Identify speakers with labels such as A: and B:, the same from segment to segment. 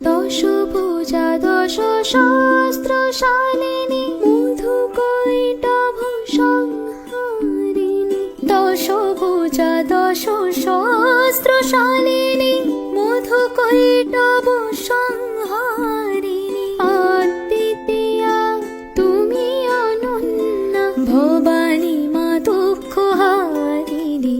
A: দশভুজা দশ সহস্রশালিনী মধুকৈটভসংহারিণী দশভুজা দশ সহস্রশালিনী মধুকৈটভসংহারিণী অদ্বিতীয়া তুমি অনন্যা ভবানী মা দুঃখহারিণী।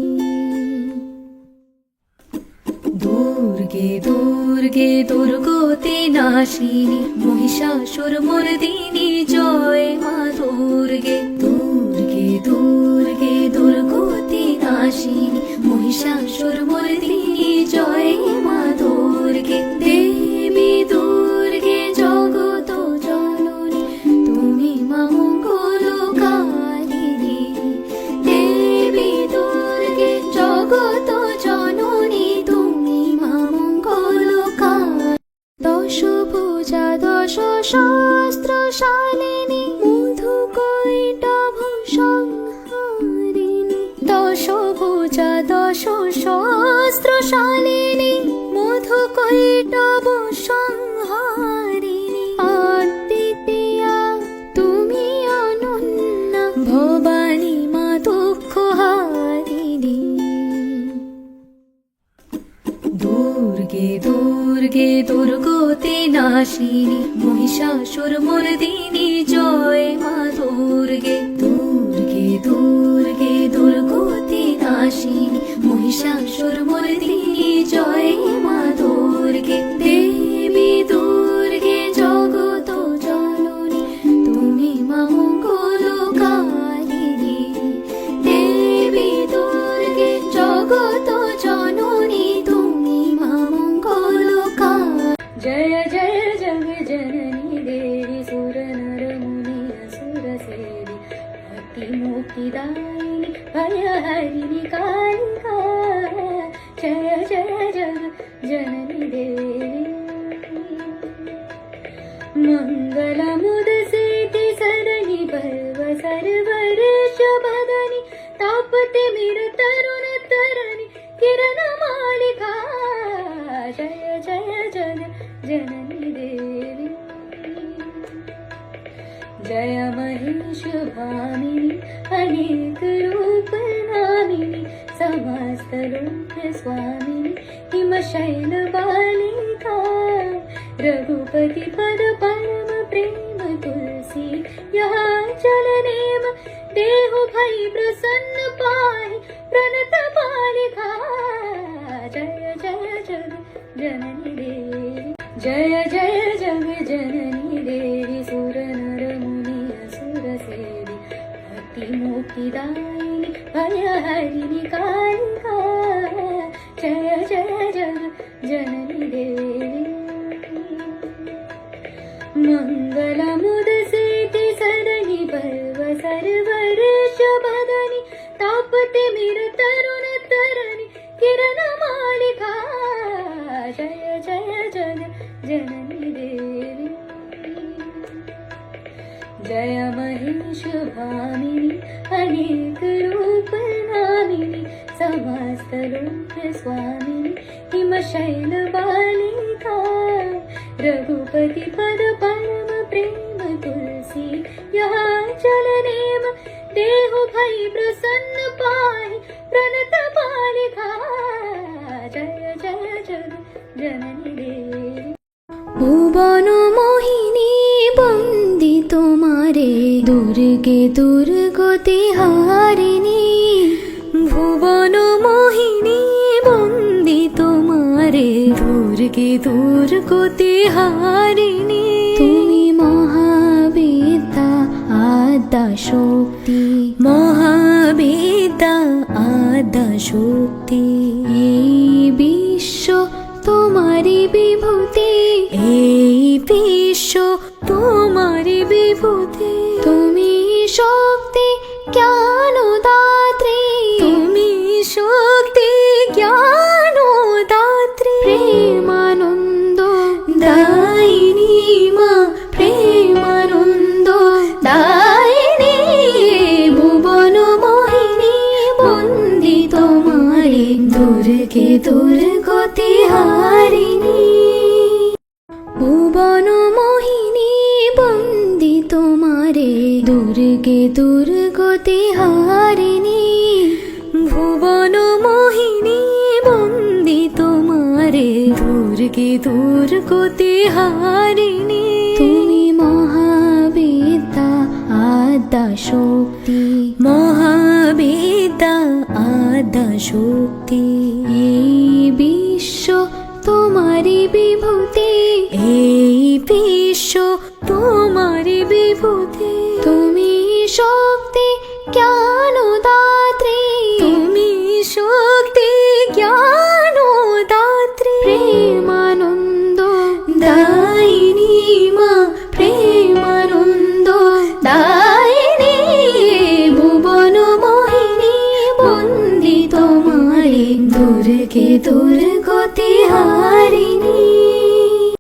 A: দুর্গে দুর্গে দুর্গতি নাশিনী মহিষাসুরমর্দিনী জয় মা দুর্গে। দুর্গে দুর্গে দুর্গতি নাশিনী মহিষাসুরমর্দিনী জয় মা দুর্গে। দেবী দুর্গে জগত জননী তুমি মা মঙ্গলকারিণী। দেবী দুর্গে জগত জননী তুমি মা মঙ্গলকারিণী। দশভুজা দশ সহস্রশালিনী মধুকৈটভসংহারিণী দশভুজা দশ সহস্রশালিনী মধুকৈটভসংহারিণী অদ্বিতীয়া তুমি অনন্যা ভবানী মা দুঃখহারিণী। দুর্গে দুর্গে দুর্গতি নাশিনী মহিষাসুরমর্দিনী জয় মা দুর্গে। দুর্গে দুর্গে দুর্গতি নাশিনী মহিষাসুরমর্দিনী জয় মা দুর্গে। দেবী দুর্গে জগত জননী তুমি মা মঙ্গলকারিণী। দেবী দুর্গে জগত জননী তুমি মা মঙ্গলকারিণী। জয় জয় জগ জননী দেবী সুর নর মুনি আসুর সেবি ভক্তি মুক্তিদায়িনী ভয়হরিণী কালিকা। জয় জয় জগ জননী দেবী मंगलमुदसिद्धि सरणी पर्व सर्वरेश भगनी तापते मेर तरुण तरणी किरण मालिका। जय जय जग जननी देवी जय महेश भामिनी अनेक रूप नामिनी समस्त लोक स्वामिनी हिमशैल बालिका। रघुपति पद परम प्रेम तुलसी यहाँ चलनेम देहु भई प्रसन्न पाहि प्रणत बालिका। जय जय जग जननी देवी जय जय जग जननी देवी सुर नर मुनि असुर सेवी भक्ति मुक्तिदायिनी भयहरिणी कालिका। जय जय जग जननी देवी मंगलमुदसिद्धि सरणी पर्व सर्वरेश भगनी तापते मेर तरुण तरणी किरण मालिका। जय जय जग जननी देवी जय महेश भामिनी अनेक रूप नामिनी समस्त लोक स्वामिनी हिमशैल बालिका। रघुपति पद परम प्रेम तुलसी यहाँ चलनेम देहु भई प्रसन्न पाहि प्रणत बालिका। जय जय जग जननी देवी भुवन मोहिनी बंदी तुम्हारे दुर्गे दुर्गति हारिणी। भुवन मोहिनी बंदी तुम्हारे दुर्गे दुर्गति हारिणी। তুমি মহাবিদ্যা আদ্যা শক্তি মহাবিদ্যা আদ্যা শক্তি। এই বিশ্ব তোমারি বিভূতি এই বিশ্ব তোমারি বিভূতি। তুমি শক্তি জ্ঞান দাত্রী তুমি শক্তি জ্ঞান দাত্রী। প্রেমানন্দ দায়িনী মা প্রেমানন্দ দায়িনী। ভুবন মোহিনী বন্দি তোমারে দুর্গে দুর্গতি হারিণী। দুর্গে দুর্গতি হারিণী ভুবন মোহিনী বন্দি তোমারে দুর্গে দুর্গতি হারিণী তুমি মহাবিদ্যা আদ্যা শক্তি মহাবিদ্যা আদ্যা শক্তি এই বিশ্ব তোমারি বিভূতি এই বিশ্ব তোমারি বিভূতি তুমি শক্তি জ্ঞান দাত্রী তুমি শক্তি জ্ঞান দাত্রী প্রেমানন্দ দায়িনী মা প্রেমানন্দ দায়িনী ভুবন মোহিনী বন্দি তোমারে দুর্গে দুর্গতি হারিণী।